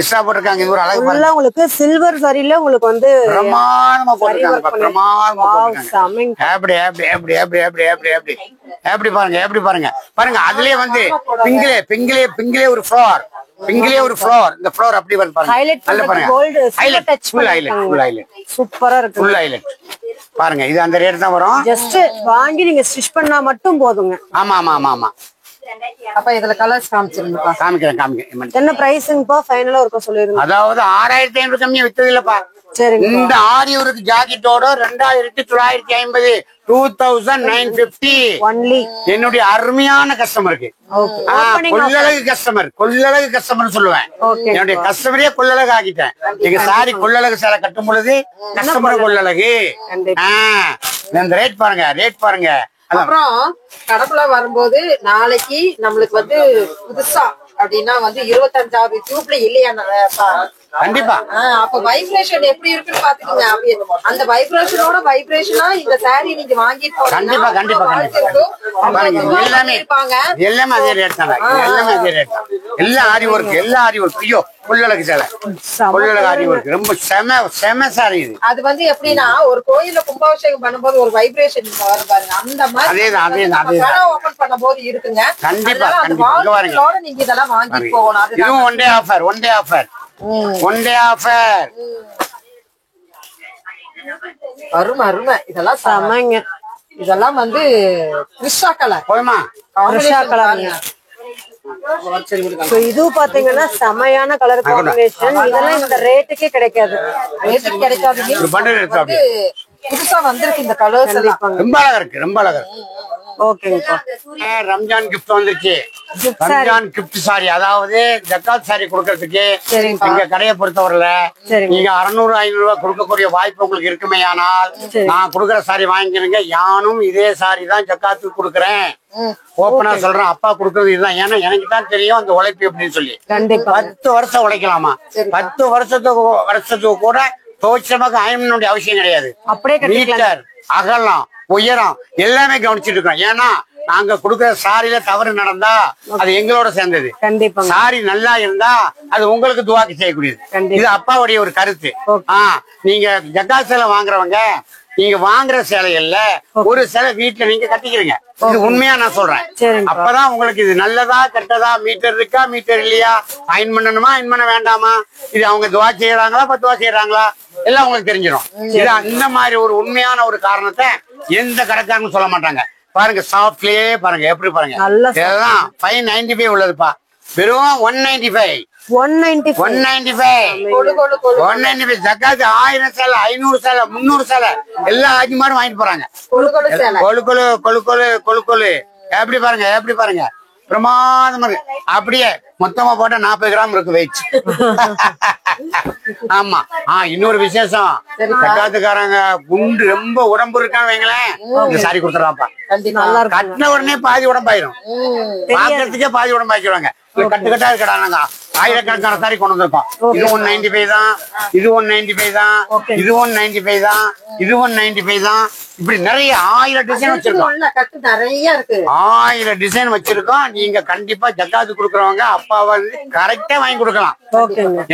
எக்ஸ்ட்ரா போட்டிருக்காங்க. இது ஒரு அழகு ஃபுல்லா பாருங்க. உங்களுக்கு சில்வர் சரியில உங்களுக்கு வந்து பிரமாதமா போட்டிருக்காங்க. பிரமாதமா வாவ் போட்டிருக்காங்க. சமைங்க. அப்படி அப்படி அப்படி அப்படி அப்படி அப்படி அப்படி எப்படி பாருங்க, எப்படி பாருங்க பாருங்க. அதுலயே வந்து பிங்கிலே பிங்கிலே பிங்கிலே ஒரு ஃப்ளவர், பிங்கிலே ஒரு ஃப்ளவர். இந்த ஃப்ளவர் அப்படி வந்து பாருங்க. ஹைலைட் நல்ல பாருங்க. Gold highlight touch full highlight, full highlight, சூப்பரா இருக்கு. ஃபுல் ஹைலைட் பாருங்க. இது அந்த ரேட் தான் வரும். ஜஸ்ட் வாங்கி நீங்க ஸ்டிச் பண்ணா மட்டும் போதுங்க. ஆமா ஆமா ஆமா ஆமா. அப்ப இதுல கலர்ஸ் காமிச்சிருங்கப்பா. காமிக்கிறேன் காமிக்கிறேன். என்ன பிரைஸ்ங்கப்பா ஃபைனலா இருக்க சொல்லிருங்க. அதாவது 6500 கம்மியா வித்தது இல்லப்பா. சரிங்க. இந்த ஆரி ஒர்க் ஜாக்கெட்டோட 2950, 2950 ஒன்லி என்னுடைய அருமையான கஸ்டமருக்கு. கொள்ளழகு கஸ்டமர், கொள்ளழகு கஸ்டமர் சொல்லுவேன். என்னுடைய கஸ்டமரே கொள்ளழகு ஆகிட்டேன். நீங்க சாரி கொள்ளழகு சேலை கட்டும் பொழுது கஸ்டமர் கொள்ளழகு. இந்த ரேட் பாருங்க, ரேட் பாருங்க. அப்புறம் கடப்புல வரும்போது நாளைக்கு நம்மளுக்கு வந்து புதுசா அப்படின்னா வந்து 25வது டியூப்ல இல்லையா? கண்டிப்பா. அப்ப வைப்ரேஷன் எப்படி இருக்குன்னு பாத்துக்கோங்க. அந்த வைப்ரேஷனோட வைப்ரேஷனா இந்த சாரி நீங்க வாங்கி கண்டிப்பா கண்டிப்பா கண்டிப்பா எல்லாமே எல்லாமே அதே ரேட் தான். எல்லாமே அதே ரேட் தான். எல்லா ஆரி ஒர்க், எல்லா ஆரி ஒர்க். ஐயோ கொள்ளழகு சேலை, கொள்ளழகு ஆரி ஒர்க் ரொம்ப செம செம சாரி இது. அது வந்து எப்படின்னா ஒரு கோயில்ல கும்பாபிஷேகம் பண்ணும்போது ஒரு வைப்ரேஷன் வரும் பாருங்க, அந்த மாதிரி அதேதான் அதேதான் அதேதான் ஓபன் பண்ணும்போது இருக்குங்க. கண்டிப்பா கண்டிப்பா. நீங்க இதெல்லாம் வாங்கி போகணும். இதுவும் one day offer, one day offer, one day offer. அருமை அருமை. இதெல்லாம் சமைங்க. இதெல்லாம் வந்து கிருஷ்ணா கலர் போதுமா? கிருஷ்ணா கலர். இது பாத்தீங்கன்னா செமையான கலர் காம்பினேஷன். இதெல்லாம் இந்த ரேட்டுக்கே கிடைக்காது. ரேட்டுக்கு கிடைக்காது. ஒரு பண்டல் எடுத்து அப்படி புதுசா வந்திருக்கு இந்த கலர்ஸ் எல்லாம். ரொம்ப அழகா இருக்கு, ரொம்ப அழகா இருக்கு. ஓகேங்கப்பா. ரம்ஜான் கிஃப்ட் வந்துருச்சு. ரம்ஜான் கிஃப்ட் சாரி, அதாவது ஜக்காத் சாரி கொடுக்கறதுக்கு எங்க கடையை பொறுத்தவரையில நீங்க 600 500 ரூபாய் கொடுக்கக்கூடிய வாய்ப்பு உங்களுக்கு இருக்குமே. ஆனால் நான் கொடுக்குற சாரி வாங்கிக்கிறேங்க. யானும் இதே சாரி தான் ஜக்காத்துக்கு கொடுக்குறேன். ஓப்பனா சொல்றேன், அப்பா கொடுக்கறது இதுதான். ஏன்னா எனக்கு தான் தெரியும் அந்த உழைப்பு அப்படின்னு சொல்லி. 10 வருஷம் உழைக்கலாமா? 10 வருஷத்துக்கு கூட துவச்சமாக அயன்மனுடைய அவசியம் கிடையாது. மீட்டர் அகலம் உயரம் எல்லாமே கவனிச்சுட்டு இருக்கோம். ஏன்னா நாங்க கொடுக்கற சாரியில தவறு நடந்தா அது எங்களோட சேர்ந்தது. சாரி நல்லா இருந்தா அது உங்களுக்கு துவாக்கு செய்யக்கூடியது. இது அப்பாவுடைய ஒரு கருத்து. நீங்க ஜக்காத் சேலை வாங்குறவங்க, நீங்க வாங்குற சேலைகள்ல ஒரு சேலை வீட்டுல நீங்க கட்டிக்கிறீங்க. இது உண்மையா நான் சொல்றேன். அப்பதான் உங்களுக்கு இது நல்லதா கெட்டதா, மீட்டர் இருக்கா மீட்டர் இல்லையா, அயன் பண்ணணுமா அயன் பண்ண வேண்டாமா, இது அவங்க துவா செய்யறாங்களா பத்துவா செய்யறாங்களா எல்லாம் உங்களுக்கு தெரிஞ்சிடும். இது இந்த மாதிரி ஒரு உண்மையான ஒரு காரணத்தை எந்த கடைக்காரனும் சொல்ல மாட்டாங்க. பாருங்க சாஃப்ட்லயே பாருங்க எப்படி பாருங்க. இதெல்லாம் 595 உள்ளதுப்பா. வெறும் 195. 195 ஜக்காத்து 1000 சேலை 500 சேலை 300 சேலை எல்லா ஆஜிமாரும் வாங்கிட்டு போறாங்க. கொழுக்கொழு கொழுக்கொழு கொழுக்கொழு எப்படி பாருங்க, எப்படி பாருங்க பிரமாதமா இருக்கு. அப்படியே மொத்தமா போட்டா 40 கிராம் இருக்கு வெயிட். ஆமா. இன்னொரு விசேஷம், ஜக்காத்துக்காரங்க குண்டு ரொம்ப உடம்பு இருக்கான்னு வைங்களேன், இந்த சாரி கொடுத்துறாப்பா. கட்டின உடனே பாதி உடம்பாயிரும், பாக்கிறதுக்கே பாதி உடம்பாக்கிடுவாங்க. கட்டு கட்டா இருக்கடாங்க. ஆயிரக்கணக்கான சாரி கொண்டு வந்திருக்கோம். இது 195 தான், இது 195 தான், இது 195 தான், இது 195 தான். இப்படி நிறைய 1000 டிசைன் வச்சிருக்கோம். 1000 டிசைன் வச்சிருக்கோம். நீங்க கண்டிப்பா ஜக்காத்து கொடுக்கறவங்க அப்பா வந்து கரெக்டா வாங்கி கொடுக்கலாம்.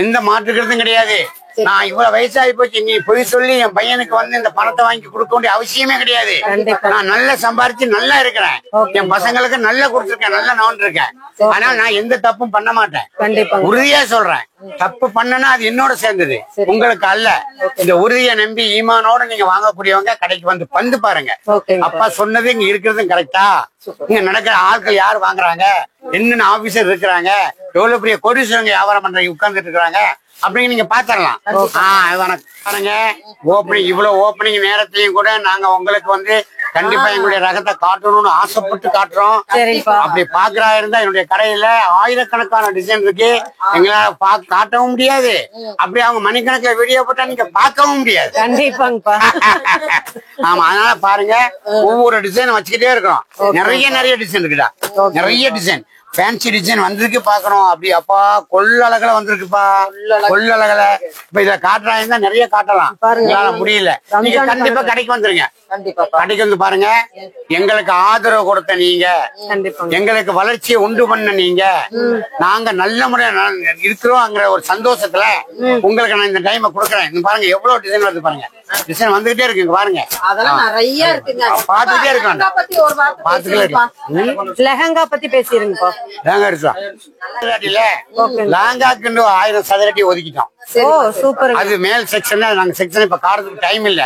எந்த மாற்றுக்கிறதும் கிடையாது. நான் இவ்வளவு வயசாகி போச்சு, நீ பொய் சொல்லி என் பையனுக்கு வந்து இந்த பணத்தை வாங்கி கொடுக்க வேண்டிய அவசியமே கிடையாது. நான் நல்லா சம்பாரிச்சு நல்லா இருக்கிறேன், என் பசங்களுக்கு நல்லா கொடுத்துருக்கேன், நல்லா நான் இருக்கேன். ஆனா நான் எந்த தப்பும் பண்ண மாட்டேன். உறுதியா சொல்றேன், தப்பு பண்ணனா அது என்னோட சேர்ந்தது, உங்களுக்கு அல்ல. இந்த உறுதியை நம்பி ஈமானோட நீங்க வாங்கக்கூடியவங்க கடைக்கு வந்து பந்து பாருங்க. அப்பா சொன்னது இங்க இருக்கிறதும் கரெக்டா, இங்க நடக்கிற ஆட்கள் யாரு வாங்குறாங்க, என்னென்ன ஆபீசர் இருக்கிறாங்க, எவ்வளவு பெரிய கோடீஸ்வரங்க வியாபாரம் பண்றவங்க உட்கார்ந்துட்டு இருக்கிறாங்க அப்படின்னு நீங்க பாத்திரலாம். பாருங்க ஓப்பனிங், இவ்வளவு ஓப்பனிங் நேரத்திலயும் கூட நாங்க உங்களுக்கு வந்து கண்டிப்பா எங்களுடைய ரகத்தை காட்டணும்னு ஆசைப்பட்டு காட்டுறோம். அப்படி பாக்குறா இருந்தா என்னுடைய கடையில ஆயிரக்கணக்கான டிசைன் இருக்கு, எங்களால காட்டவும் முடியாது. அப்படி அவங்க மணிக்கணக்கில் வீடியோ போட்டா நீங்க பார்க்கவும் முடியாது. ஆமா, அதனால பாருங்க ஒவ்வொரு டிசைன் வச்சுக்கிட்டே இருக்கோம். நிறைய நிறைய டிசைன் இருக்குடா, நிறைய டிசைன். ஃபேன்சி டிசைன் வந்திருக்கு பாக்கணும். அப்படி அப்பா கொள்ளழகல வந்திருக்குப்பா, கொள்ளழகல. இப்ப இத காட்டுறாங்க நிறைய காட்டலாம், முடியல. நீங்க கண்டிப்பா கடைக்கு வந்துருங்க, கடைக்கு வந்து பாருங்க. எங்களுக்கு ஆதரவு கொடுத்த நீங்க, எங்களுக்கு வளர்ச்சியை உண்டு பண்ண நீங்க, நாங்க நல்ல முறையா இருக்கிறோம்ங்கிற ஒரு சந்தோஷத்துல உங்களுக்கு நான் இந்த டைம் கொடுக்குறேன். பாருங்க எவ்வளவு டிசைன் வருது பாருங்க, டிசைன் வந்துகிட்டே இருக்கு பாருங்க. அதெல்லாம் நிறைய இருக்குங்க, பாத்துட்டே இருக்காங்க. லெஹங்கா பத்தி பேசிருங்கப்பா. லாங்காக்கு 1000 சதுரடி ஒதுக்கிட்டோம். அது மேல் செக்ஷன், நாங்க செக்ஷன் இப்ப காரத்துக்கு டைம் இல்ல.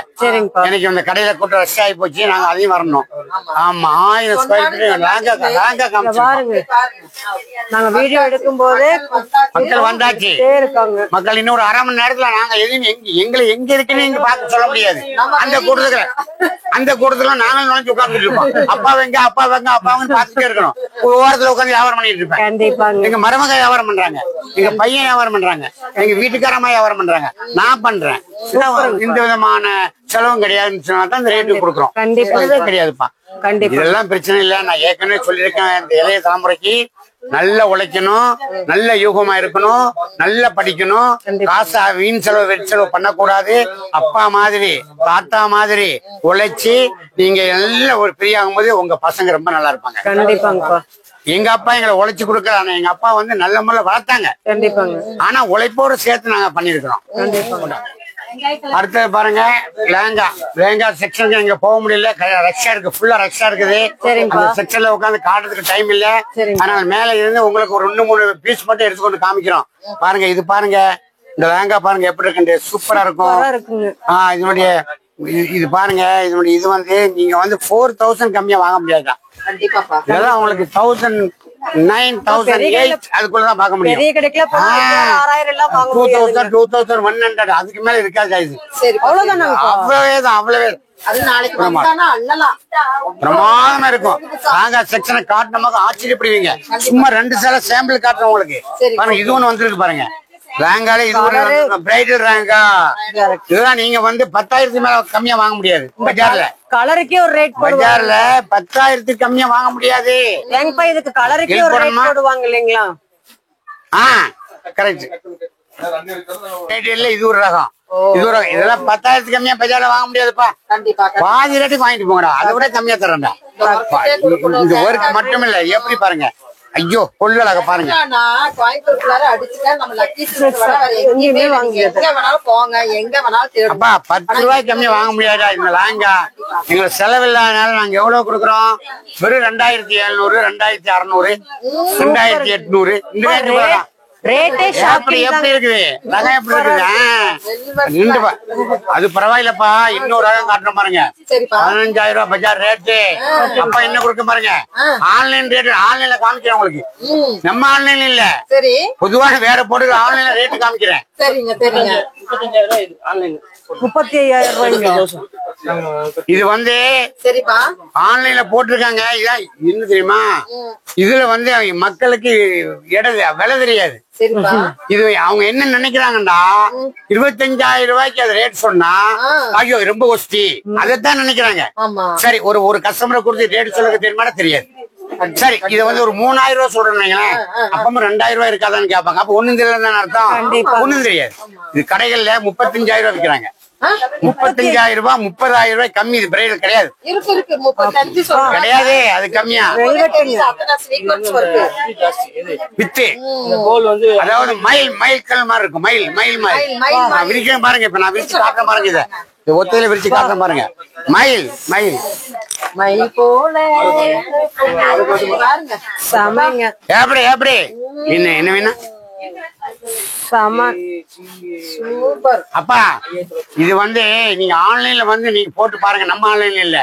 எனக்கு இந்த கடையில கூட்டம் ரஷ் ஆகி போச்சு, நாங்க அதையும் வரணும். ஆமா 1000 ஸ்கொயர் ஃபீட் லாங்கா பாருங்க. நாங்க வீடியோ எடுக்கும் போதே மக்கள் வந்தாச்சு. மக்கள் இன்னும் ஒரு அரை மணி நேரத்துல நாங்க எதுவும் எங்களை எங்க இருக்குன்னு இங்க பார்க்க சொல்ல முடியாது. அந்த கூட்டத்துல நாங்களும் நுழைஞ்சு உட்கார்ந்துட்டு இருப்போம். அப்பா வெங்க பாத்துட்டே இருக்கணும். ஒரு ஓரத்துல உட்காந்து வியாபாரம் பண்ணிட்டு இருப்பேன். எங்க மருமக வியாபாரம் பண்றாங்க, எங்க பையன் வியாபாரம் பண்றாங்க, எங்க வீட்டுக்காரமா வியாபாரம் பண்றாங்க, நான் பண்றேன். இந்த விதமான செலவும் கிடையாதுன்னு சொன்னா தான் இந்த ரேட்டு கொடுக்குறோம். கிடையாதுப்பா, இதெல்லாம் பிரச்சனை இல்ல. நான் ஏற்கனவே சொல்லியிருக்கேன், இந்த இளைய தலைமுறைக்கு நல்லா உழைக்கணும், நல்ல யூகமா இருக்கணும், நல்லா படிக்கணும், காசா வீண் செலவு வெற்றி செலவு பண்ணக்கூடாது. அப்பா மாதிரி தாத்தா மாதிரி உழைச்சி நீங்க எல்லாம் ஒரு பெரிய ஆகும்போது உங்க பசங்க ரொம்ப நல்லா இருப்பாங்க. கண்டிப்பாங்கப்பா. எங்க அப்பா எங்களை உழைச்சு கொடுக்கல, ஆனா எங்க அப்பா வந்து நல்ல முறையில வளர்த்தாங்க. கண்டிப்பாங்க. ஆனா உழைப்போடு சேர்த்து நாங்க பண்ணிருக்கிறோம். அடுத்தது பாருங்க, லேங்கா செக்ஷனுக்கு இங்க போக முடியல, ரஷ்யா இருக்கு, ஃபுல்லா ரஷ்யா இருக்குது. அந்த செக்ஷன்ல உட்காந்து காட்டுறதுக்கு டைம் இல்ல. அதனால மேல இருந்து உங்களுக்கு ஒரு 2-3 பீஸ் மட்டும் எடுத்துக்கொண்டு காமிக்கிறோம். பாருங்க, இது பாருங்க, இந்த லேங்கா பாருங்க எப்படி இருக்கு, சூப்பரா இருக்கும். இதனுடைய இது பாருங்க, இதனுடைய இது வந்து நீங்க வந்து 4000 கம்மியா வாங்க முடியாதுதான். இதெல்லாம் உங்களுக்கு 1000-9,000 அதுக்குள்ளதான் பார்க்க முடியும். 2100 அதுக்கு மேல இருக்காது. அவ்வளவே பிரமாதமா இருக்கும். நாங்க செக்ஷனை காட்டினமாக ஆச்சரியப்படுவீங்க. சும்மா 2 சேலை சாம்பிள் காட்டுறோம் உங்களுக்கு. பாருங்க, இது ஒண்ணு வந்துருக்கு பாருங்க. ரேங்கால இது ஒரு பிரைடல் ரேங்கா. இதுதான் நீங்க வந்து 10,000 மேல கம்மியா வாங்க முடியாது பஜார்ல. கலருக்கே ஒரு ரேட் பஜார்ல 10,000 கம்மியா வாங்க முடியாது. இதுக்கு கலருக்கே ஒரு ரேட் போடுவாங்க இல்லீங்களா? கரெக்ட். இது ஒரு ரகம், இதெல்லாம் 10,000 கம்மியா பஜார்ல வாங்க முடியாதுப்பா. பாதி ரேட்டுக்கு வாங்கிட்டு போங்கடா, அதை விட கம்மியா தரேன்டா. இந்த ஒர்க் மட்டும் இல்ல, எப்படி பாருங்க, ஐயோ கொள்ளலாக பாருங்க. அப்பா 10 ரூபாய்க்கு கம்மியா வாங்க முடியாதா இந்த லாங்கா? எங்களுக்கு செலவில்லாதனால நாங்க எவ்வளவு கொடுக்குறோம்? வெறும் 2700, 2600, 2800 இந்த ரேட்டு போகலாம். எப்படி இருக்குது ரகம், எப்படி இருக்குது? அது பரவாயில்லப்பா. இன்னொரு ரகம் காட்டுறோம் பாருங்க, 15,000 ரூபாய் பஜார் ரேட்டு. அப்பா என்ன கொடுக்க பாருங்க, ஆன்லைன் ரேட்டு. ஆன்லைன்ல காமிக்கிறேன் உங்களுக்கு, நம்ம ஆன்லைன் இல்ல, பொதுவாக வேற போட்டு ஆன்லைன்ல ரேட்டு காமிக்கிறேன். 35,000 ரூபாய். இது வந்து ஆன்லைன்ல போட்டிருக்காங்க. இதான் என்ன தெரியுமா, இதுல வந்து மக்களுக்கு விலை தெரியாது. இது அவங்க என்ன நினைக்கிறாங்கடா, 25,000 ரூபாய்க்கு அது ரேட் சொன்னா ஐயோ ரொம்ப ஒஸ்தி, அதைத்தான் நினைக்கிறாங்க. சரி, ஒரு கஸ்டமரை கொடுத்து ரேட் சொல்ல தெரியுமா? தெரியாது. சரி, இத வந்து ஒரு 3,000 ரூபாய் சொல்றேன், அப்பவும் 2,000 ரூபாய் இருக்காதான்னு கேட்பாங்க. அப்ப ஒண்ணும் தெரியலன்னு அர்த்தம், ஒண்ணும் தெரியாது. இது கடைகள்ல 35,000 ரூபாய் விற்கிறாங்க. 35,000 ரூபாய், 30,000 ரூபாய் கம்மி. இது பிரைடல் கிடையாது, கிடையாது, அது கம்மியா வித்து. அதாவது மயில் கல் மாதிரி இருக்கும், மயில் மாதிரி விரிக்க பாருங்க. இப்ப நான் விரிச்சு காட்டுறேன் பாருங்க, இத ஒத்தையில விரிச்சு காட்டுறேன் பாருங்க. மயில் போல எப்படி என்ன வேணா அப்பா. இது வந்து நீங்க ஆன்லைன்ல வந்து நீங்க போட்டு பாருங்க, நம்ம ஆன்லைன்ல இல்ல,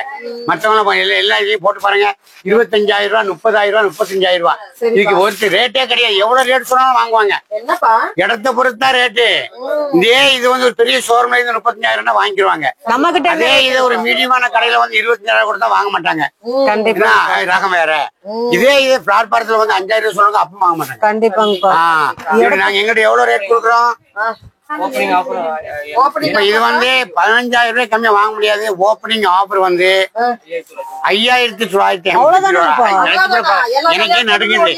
மற்றவங்க எல்லா இதையும் போட்டு பாருங்க. 25,000 ரூபாய், 30,000 ரூபாய், 35,000 ரூபாய். இதுக்கு ஒரு ரேட்டே கிடையாது. எவ்வளவு ரேட் சொன்னாலும் வாங்குவாங்க, இடத்தை பொறுத்தா ரேட்டு. இதே இது வந்து ஒரு பெரிய ஷோரூம்ல இருந்து 35,000 வாங்கிடுவாங்க. அதே இது ஒரு மீடியமான கடையில வந்து 25,000 கொடுத்தா வாங்க மாட்டாங்க. ரகம் வேற. இதே இது பிளாட்பாரத்துல வந்து 5,000 சொல்லுவாங்க, அப்ப வாங்க மாட்டாங்க. கண்டிப்பாங்க. நாங்க எங்கிட்ட எவ்வளவு ரேட் கொடுக்குறோம்? இப்ப இது வந்து 15,000 ரூபாய் கம்மியா வாங்க முடியாது. ஓப்பனிங் ஆஃபர் வந்து 5,950. எனக்கே நடுங்குது.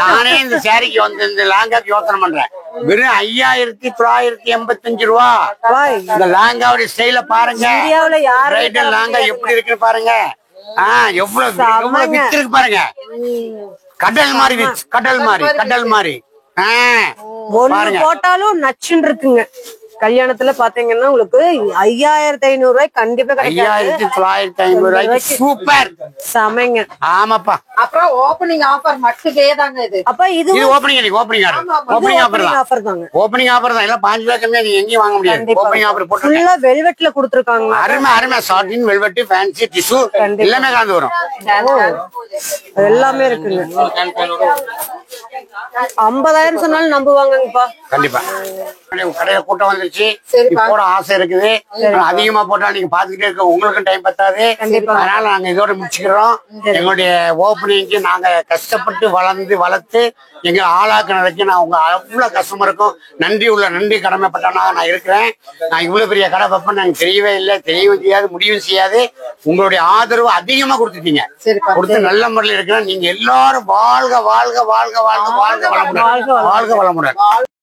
நானே இந்த சாரிக்கு வந்து இந்த லேங்காக்கு யோசனை பண்றேன். வெறும் 5,985 ரூபா. இந்த லேங்காவுடைய ஸ்டைல பாருங்க. பிரைடல் லேங்கா எப்படி இருக்குன்னு பாருங்க. எவ்வளவு வித்து இருக்கு பாருங்க. கடல் மாதிரி வித், கடல் மாதிரி ஒண்ணு போட்டாலும் நச்சுன்னு இருக்குங்க. கல்யாணத்துல பாத்தீங்கன்னா உங்களுக்கு 5,500 ரூபாய் கண்டிப்பா கிடைக்கும். 5,950 ரூபாய்க்கு சூப்பர் சமைங்க. ஆமாப்பா. அப்புறம் ஓப்பனிங் ஆஃபர் மட்டுமே தாங்க இது. அப்ப இது ஓப்பனிங் ஆஃபர் தாங்க. ஓப்பனிங் ஆஃபர் தான். எல்லாம் 5 ரூபாய் கம்மியா நீங்க எங்கேயும் வாங்க முடியாது. ஓப்பனிங் ஆஃபர் போட்டு ஃபுல்லா வெல்வெட்ல கொடுத்திருக்காங்க. அருமை சாட்டின், வெல்வெட், ஃபேன்சி, டிஷ்யூ எல்லாமே கலந்து வரும். எல்லாமே இருக்குங்க. 50,000 சொன்னாலும் நம்புவாங்கப்பா. கண்டிப்பா. கடையில கூட்டம் வந்துருச்சு. போட ஆசை இருக்குது. அதிகமா போட்டா நீங்க பாத்துக்கிட்டே இருக்க, உங்களுக்கும் டைம் பத்தாது. அதனால நாங்க இதோட முடிச்சுக்கிறோம். எங்களுடைய ஓப்பனிங்க்கு நாங்க கஷ்டப்பட்டு வளர்த்து எங்க ஆளாக்குனதுக்கு நான் உங்க அவ்வளவு கஸ்டமருக்கும் நன்றி கடமைப்பட்டவனாக நான் இருக்கிறேன். நான் இவ்வளவு பெரிய கடை வைப்பேன்னு எனக்கு தெரியவே இல்லை, தெரியவும் செய்யாது, முடிவும் செய்யாது. உங்களுடைய ஆதரவு அதிகமா கொடுத்துட்டீங்க. கொடுத்து நல்ல முறையில் இருக்கிறேன். நீங்க எல்லாரும் வாழ்க வளமுடன்.